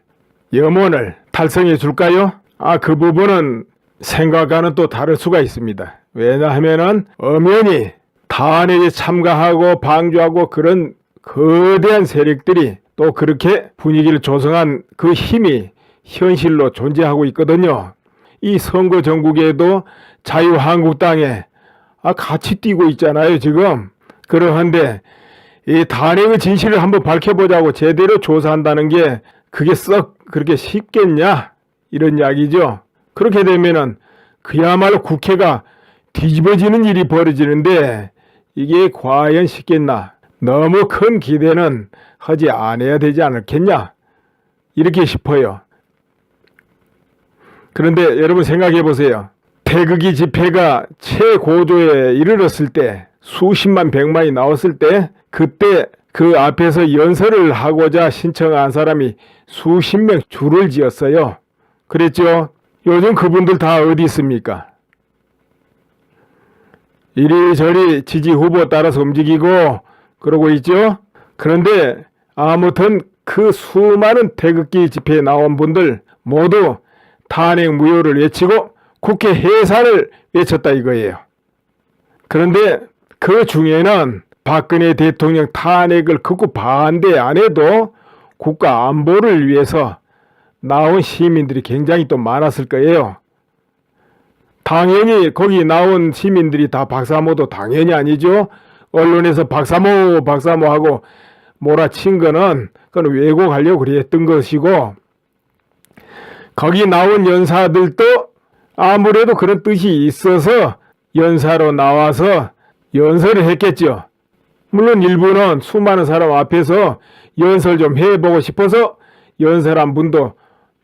염원을 달성해 줄까요? 그 부분은 생각과는 또 다를 수가 있습니다. 왜냐하면은 엄연히 탄핵에 참가하고 방조하고 그런 거대한 세력들이 또 그렇게 분위기를 조성한 그 힘이 현실로 존재하고 있거든요. 이 선거 전국에도 자유한국당에 같이 뛰고 있잖아요, 지금. 그러한데 이 탄핵의 진실을 한번 밝혀보자고 제대로 조사한다는 게 그게 썩 그렇게 쉽겠냐? 이런 이야기죠. 그렇게 되면은 그야말로 국회가 뒤집어지는 일이 벌어지는데 이게 과연 쉽겠나? 너무 큰 기대는 하지 않아야 되지 않겠냐? 이렇게 싶어요. 그런데 여러분 생각해 보세요. 태극기 집회가 최고조에 이르렀을 때 수십만 백만이 나왔을 때 그때 그 앞에서 연설을 하고자 신청한 사람이 수십 명 줄을 지었어요. 그랬죠? 요즘 그분들 다 어디 있습니까? 이리저리 지지 후보 따라서 움직이고 그러고 있죠? 그런데 아무튼 그 수많은 태극기 집회에 나온 분들 모두 탄핵 무효를 외치고 국회 해산을 외쳤다 이거예요. 그런데 그 중에는 박근혜 대통령 탄핵을 극구 반대 안 해도 국가 안보를 위해서 나온 시민들이 굉장히 또 많았을 거예요. 당연히 거기 나온 시민들이 다 박사모도 당연히 아니죠. 언론에서 박사모 하고 몰아친 거는 그건 왜곡하려고 그랬던 것이고 거기 나온 연사들도 아무래도 그런 뜻이 있어서 연사로 나와서 연설을 했겠죠. 물론 일부는 수많은 사람 앞에서 연설 좀 해보고 싶어서 연설한 분도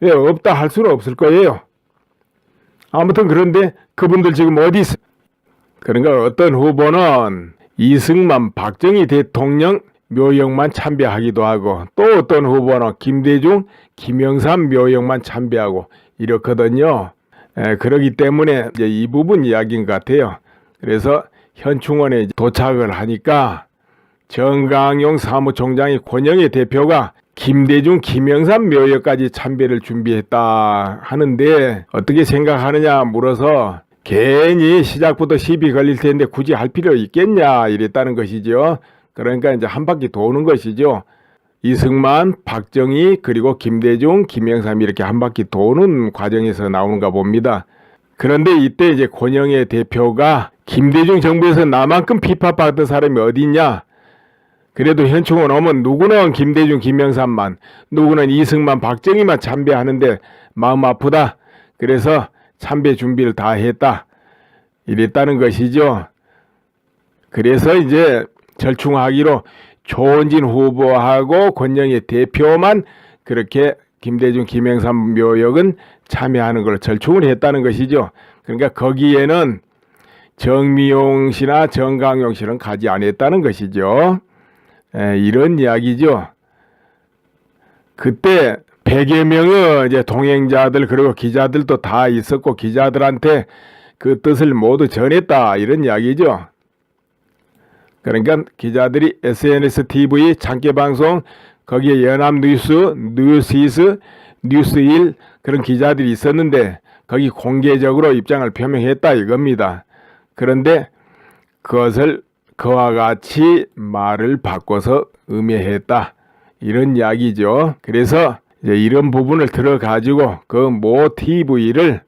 왜 없다 할 수는 없을 거예요. 아무튼 그런데 그분들 지금 어디 있어? 그러니까 어떤 후보는 이승만, 박정희 대통령 묘역만 참배하기도 하고 또 어떤 후보는 김대중, 김영삼 묘역만 참배하고 이렇거든요. 그러기 때문에 이제 이 부분 이야기인 것 같아요. 그래서 현충원에 도착을 하니까 정강용 사무총장이 권영애 대표가 김대중, 김영삼 묘역까지 참배를 준비했다 하는데 어떻게 생각하느냐 물어서 괜히 시작부터 시비 걸릴 텐데 굳이 할 필요 있겠냐 이랬다는 것이죠. 그러니까 이제 한 바퀴 도는 것이죠. 이승만, 박정희, 그리고 김대중, 김영삼 이렇게 한 바퀴 도는 과정에서 나오는가 봅니다. 그런데 이때 이제 권영애 대표가 김대중 정부에서 나만큼 비판받던 사람이 어디 있냐? 그래도 현충원 오면 누구는 김대중, 김영삼만, 누구는 이승만, 박정희만 참배하는데 마음 아프다. 그래서 참배 준비를 다 했다. 이랬다는 것이죠. 그래서 이제 절충하기로 조원진 후보하고 권영애 대표만 그렇게 김대중, 김영삼 묘역은 참여하는 걸로 절충을 했다는 것이죠. 그러니까 거기에는 정미용 씨나 정강용 씨는 가지 않았다는 것이죠. 이런 이야기죠. 그때 100여 명의 이제 동행자들 그리고 기자들도 다 있었고 기자들한테 그 뜻을 모두 전했다 이런 이야기죠. 그러니까 기자들이 SNS, TV, 장기방송 거기에 연합뉴스, 뉴스이스, 뉴스일 그런 기자들이 있었는데 거기 공개적으로 입장을 표명했다 이겁니다. 그런데 그것을 그와 같이 말을 바꿔서 음해했다. 이런 이야기죠. 그래서 이제 이런 부분을 들어가지고 그 모티브를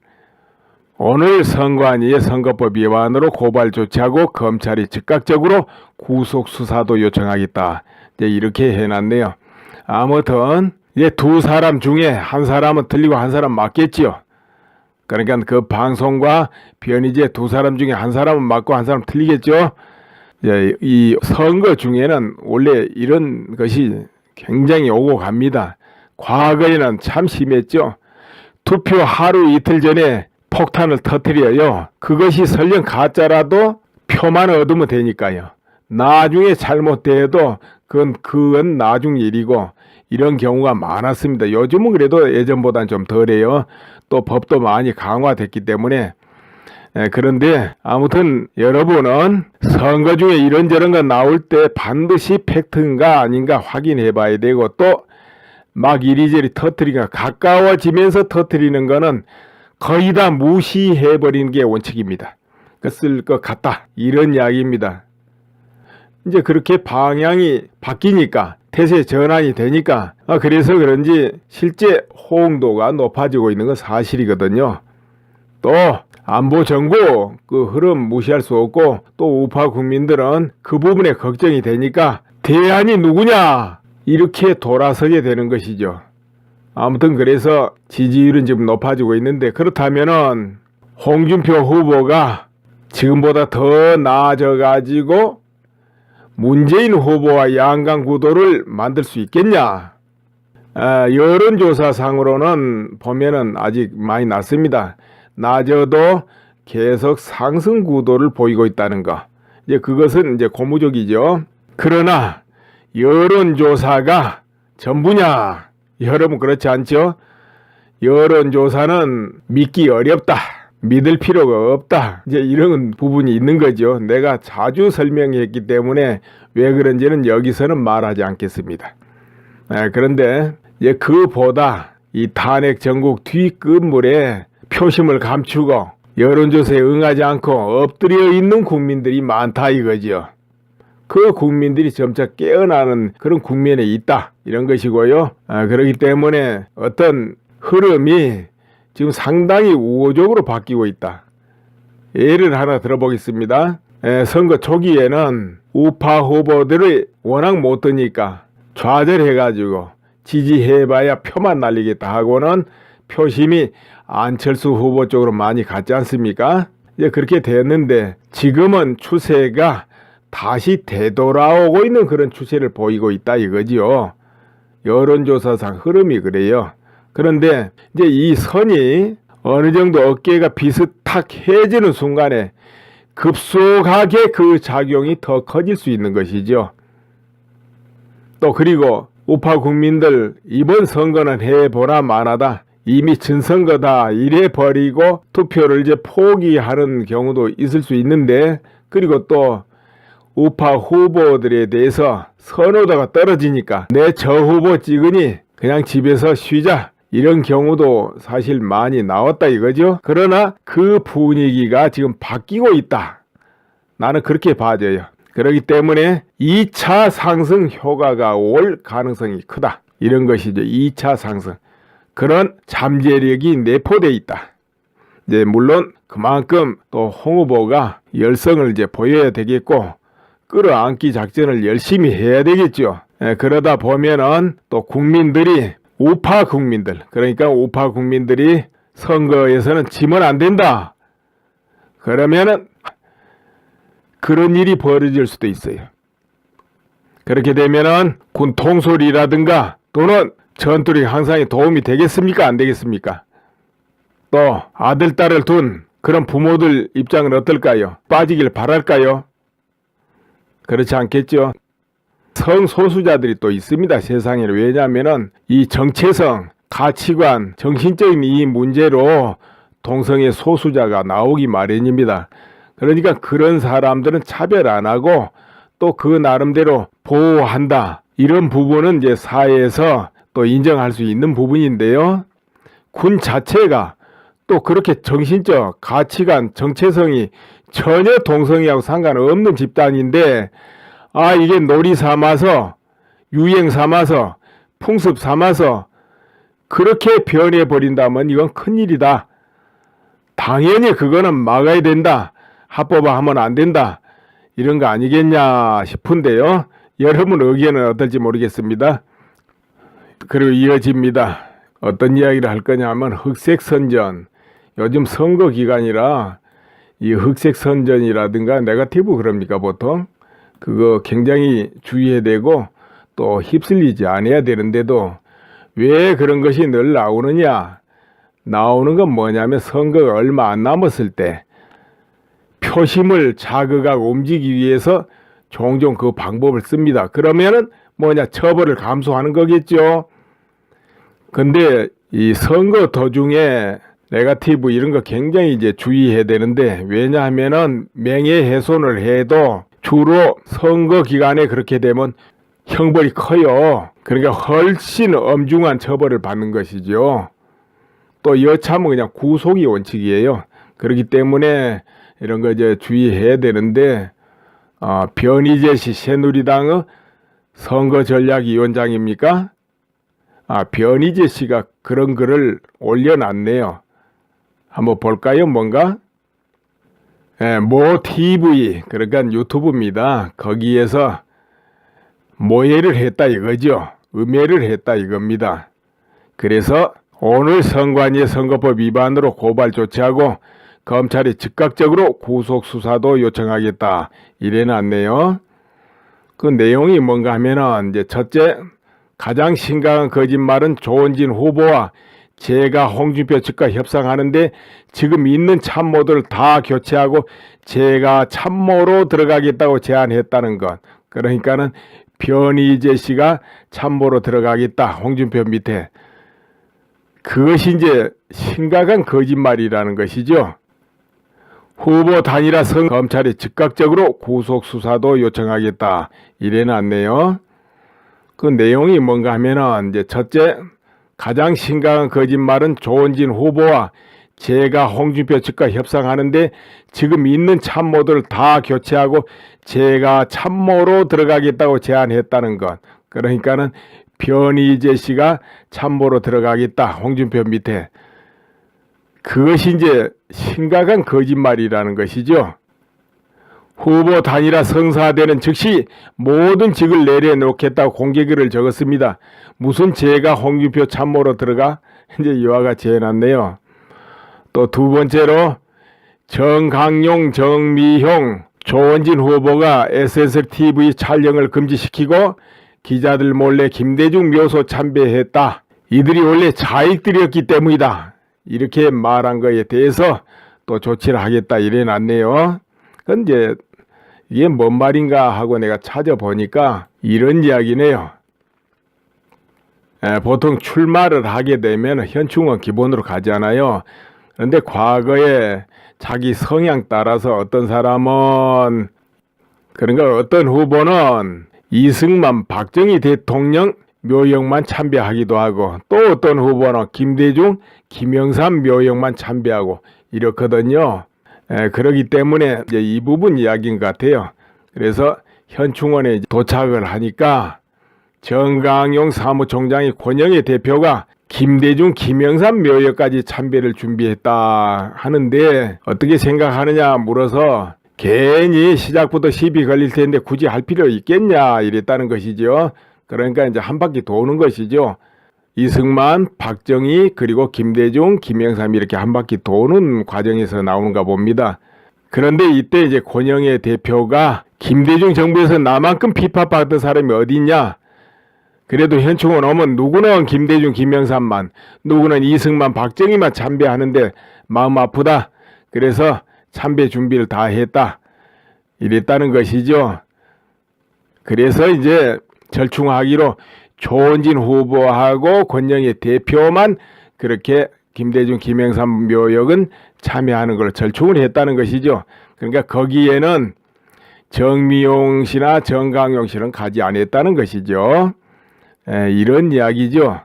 오늘 선관위의 선거법 위반으로 고발 조치하고 검찰이 즉각적으로 구속 수사도 요청하겠다. 이제 이렇게 해놨네요. 아무튼 이제 두 사람 중에 한 사람은 틀리고 한 사람 맞겠지요. 그러니까 그 방송과 변희재 두 사람 중에 한 사람은 맞고 한 사람 틀리겠죠. 이제 이 선거 중에는 원래 이런 것이 굉장히 오고 갑니다. 과거에는 참 심했죠. 투표 하루 이틀 전에 폭탄을 터뜨려요. 그것이 설령 가짜라도 표만 얻으면 되니까요. 나중에 잘못돼도 그건 나중 일이고 이런 경우가 많았습니다. 요즘은 그래도 예전보다는 좀 덜해요. 또 법도 많이 강화됐기 때문에. 그런데 아무튼 여러분은 선거 중에 이런저런 거 나올 때 반드시 팩트인가 아닌가 확인해 봐야 되고 또 막 이리저리 터뜨리니까 가까워지면서 터뜨리는 거는 거의 다 무시해 버리는 게 원칙입니다. 쓸 것 같다. 이런 이야기입니다. 이제 그렇게 방향이 바뀌니까 태세 전환이 되니까 그래서 그런지 실제 호응도가 높아지고 있는 건 사실이거든요. 또 안보 정부 그 흐름 무시할 수 없고 또 우파 국민들은 그 부분에 걱정이 되니까 대안이 누구냐 이렇게 돌아서게 되는 것이죠. 아무튼 그래서 지지율은 지금 높아지고 있는데 그렇다면은 홍준표 후보가 지금보다 더 나아져 가지고 문재인 후보와 양강 구도를 만들 수 있겠냐? 여론조사상으로는 보면은 아직 많이 낮습니다. 낮아도 계속 상승 구도를 보이고 있다는 거. 이제 그것은 이제 고무적이죠. 그러나 여론조사가 전부냐? 여러분 그렇지 않죠? 여론조사는 믿기 어렵다. 믿을 필요가 없다. 이제 이런 부분이 있는 거죠. 내가 자주 설명했기 때문에 왜 그런지는 여기서는 말하지 않겠습니다. 그런데 이제 그보다 이 탄핵 전국 뒷끝물에 표심을 감추고 여론조사에 응하지 않고 엎드려 있는 국민들이 많다 이거죠. 그 국민들이 점차 깨어나는 그런 국면에 있다 이런 것이고요. 그렇기 때문에 어떤 흐름이 지금 상당히 우호적으로 바뀌고 있다. 예를 하나 들어보겠습니다. 선거 초기에는 우파 후보들이 워낙 못 드니까 좌절해가지고 지지해봐야 표만 날리겠다 하고는 표심이 안철수 후보 쪽으로 많이 갔지 않습니까? 이제 그렇게 됐는데 지금은 추세가 다시 되돌아오고 있는 그런 추세를 보이고 있다 이거지요. 여론조사상 흐름이 그래요. 그런데 이제 이 선이 어느 정도 어깨가 비슷해지는 순간에 급속하게 그 작용이 더 커질 수 있는 것이죠. 또 그리고 우파 국민들 이번 선거는 해보나 마나다. 이미 진선거다 이래 버리고 투표를 이제 포기하는 경우도 있을 수 있는데 그리고 또 우파 후보들에 대해서 선호도가 떨어지니까 내 저 후보 찍으니 그냥 집에서 쉬자 이런 경우도 사실 많이 나왔다 이거죠. 그러나 그 분위기가 지금 바뀌고 있다. 나는 그렇게 봐져요. 그렇기 때문에 2차 상승 효과가 올 가능성이 크다. 이런 것이죠. 2차 상승. 그런 잠재력이 내포되어 있다. 이제 물론 그만큼 또 홍 후보가 열성을 이제 보여야 되겠고 끌어안기 작전을 열심히 해야 되겠죠. 그러다 보면은 또 국민들이 우파 국민들 그러니까 우파 국민들이 선거에서는 지면 안 된다. 그러면은 그런 일이 벌어질 수도 있어요. 그렇게 되면은 군 통솔이라든가 또는 전투력 향상에 도움이 되겠습니까? 안 되겠습니까? 또 아들, 딸을 둔 그런 부모들 입장은 어떨까요? 빠지길 바랄까요? 그렇지 않겠죠. 성소수자들이 또 있습니다. 세상에. 왜냐하면 이 정체성, 가치관, 정신적인 이 문제로 동성애 소수자가 나오기 마련입니다. 그러니까 그런 사람들은 차별 안 하고 또 그 나름대로 보호한다. 이런 부분은 이제 사회에서 또 인정할 수 있는 부분인데요. 군 자체가 또 그렇게 정신적 가치관, 정체성이 전혀 동성애하고 상관없는 집단인데 이게 놀이 삼아서 유행 삼아서 풍습 삼아서 그렇게 변해버린다면 이건 큰일이다. 당연히 그거는 막아야 된다. 합법화하면 안 된다. 이런 거 아니겠냐 싶은데요. 여러분 의견은 어떨지 모르겠습니다. 그리고 이어집니다. 어떤 이야기를 할 거냐 하면 흑색선전. 요즘 선거 기간이라 이 흑색선전이라든가 네거티브 그럽니까 보통? 그거 굉장히 주의해야 되고 또 휩쓸리지 않아야 되는데도 왜 그런 것이 늘 나오느냐? 나오는 건 뭐냐면 선거가 얼마 안 남았을 때 표심을 자극하고 움직이기 위해서 종종 그 방법을 씁니다. 그러면은 뭐냐? 처벌을 감수하는 거겠죠. 근데 이 선거 도중에 네거티브 이런 거 굉장히 이제 주의해야 되는데 왜냐하면은 명예훼손을 해도 주로 선거 기간에 그렇게 되면 형벌이 커요. 그러니까 훨씬 엄중한 처벌을 받는 것이죠. 또 여차하면 그냥 구속이 원칙이에요. 그렇기 때문에 이런 거 이제 주의해야 되는데 변희재 씨 새누리당의 선거전략위원장입니까? 변희재 씨가 그런 글을 올려놨네요. 한번 볼까요? 뭔가? 모 TV 그러니까 유튜브입니다. 거기에서 모해를 했다 이거죠. 음해를 했다 이겁니다. 그래서 오늘 선관위의 선거법 위반으로 고발 조치하고 검찰이 즉각적으로 구속 수사도 요청하겠다 이래놨네요. 그 내용이 뭔가 하면은 이제 첫째, 가장 심각한 거짓말은 조원진 후보와 제가 홍준표 측과 협상하는데 지금 있는 참모들 다 교체하고 제가 참모로 들어가겠다고 제안했다는 것. 그러니까는 변희재 씨가 참모로 들어가겠다. 홍준표 밑에. 그것이 이제 심각한 거짓말이라는 것이죠. 후보 단일화 선 검찰이 즉각적으로 구속 수사도 요청하겠다. 이래놨네요. 그 내용이 뭔가 하면은 이제 첫째, 가장 심각한 거짓말은 조원진 후보와 제가 홍준표 측과 협상하는데 지금 있는 참모들 다 교체하고 제가 참모로 들어가겠다고 제안했다는 것. 그러니까는 변희재 씨가 참모로 들어가겠다. 홍준표 밑에. 그것이 이제 심각한 거짓말이라는 것이죠. 후보 단일화 성사되는 즉시 모든 직을 내려놓겠다고 공개글을 적었습니다. 무슨 제가 홍준표 참모로 들어가? 이제 이와 같이 해놨네요. 또 두 번째로 정강용, 정미형, 조원진 후보가 SSTV 촬영을 금지시키고 기자들 몰래 김대중 묘소 참배했다. 이들이 원래 자익들이었기 때문이다. 이렇게 말한 거에 대해서 또 조치를 하겠다 이래놨네요. 근데 이게 뭔 말인가 하고 내가 찾아보니까 이런 이야기네요. 보통 출마를 하게 되면 현충원 기본으로 가잖아요. 그런데 과거에 자기 성향 따라서 어떤 사람은 그러니까 어떤 후보는 이승만, 박정희 대통령 묘역만 참배하기도 하고 또 어떤 후보는 김대중, 김영삼 묘역만 참배하고 이렇거든요. 그러기 때문에 이제 이 부분 이야기인 것 같아요. 그래서 현충원에 도착을 하니까 정강용 사무총장이 권영애 대표가 김대중, 김영삼 묘역까지 참배를 준비했다 하는데 어떻게 생각하느냐 물어서 괜히 시작부터 시비 걸릴 텐데 굳이 할 필요 있겠냐 이랬다는 것이죠. 그러니까 이제 한 바퀴 도는 것이죠. 이승만, 박정희, 그리고 김대중, 김영삼 이렇게 한 바퀴 도는 과정에서 나오는가 봅니다. 그런데 이때 이제 권영애 대표가 김대중 정부에서 나만큼 비판받던 사람이 어디 있냐? 그래도 현충원 오면 누구는 김대중, 김영삼만, 누구는 이승만, 박정희만 참배하는데 마음 아프다. 그래서 참배 준비를 다 했다. 이랬다는 것이죠. 그래서 이제 절충하기로 조원진 후보하고 권영애 대표만 그렇게 김대중, 김영삼 묘역은 참여하는 걸 절충을 했다는 것이죠. 그러니까 거기에는 정미용 씨나 정강용 씨는 가지 않았다는 것이죠. 이런 이야기죠.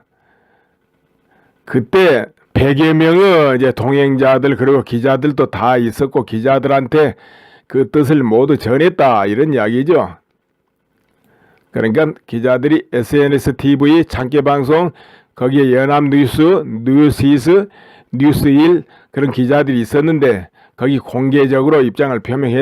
그때 100여 명의 이제 동행자들 그리고 기자들도 다 있었고 기자들한테 그 뜻을 모두 전했다 이런 이야기죠. 그러니까 기자들이 SNS, TV, 장기방송, 거기에 연합뉴스, 뉴스이스, 뉴스일 그런 기자들이 있었는데 거기 공개적으로 입장을 표명했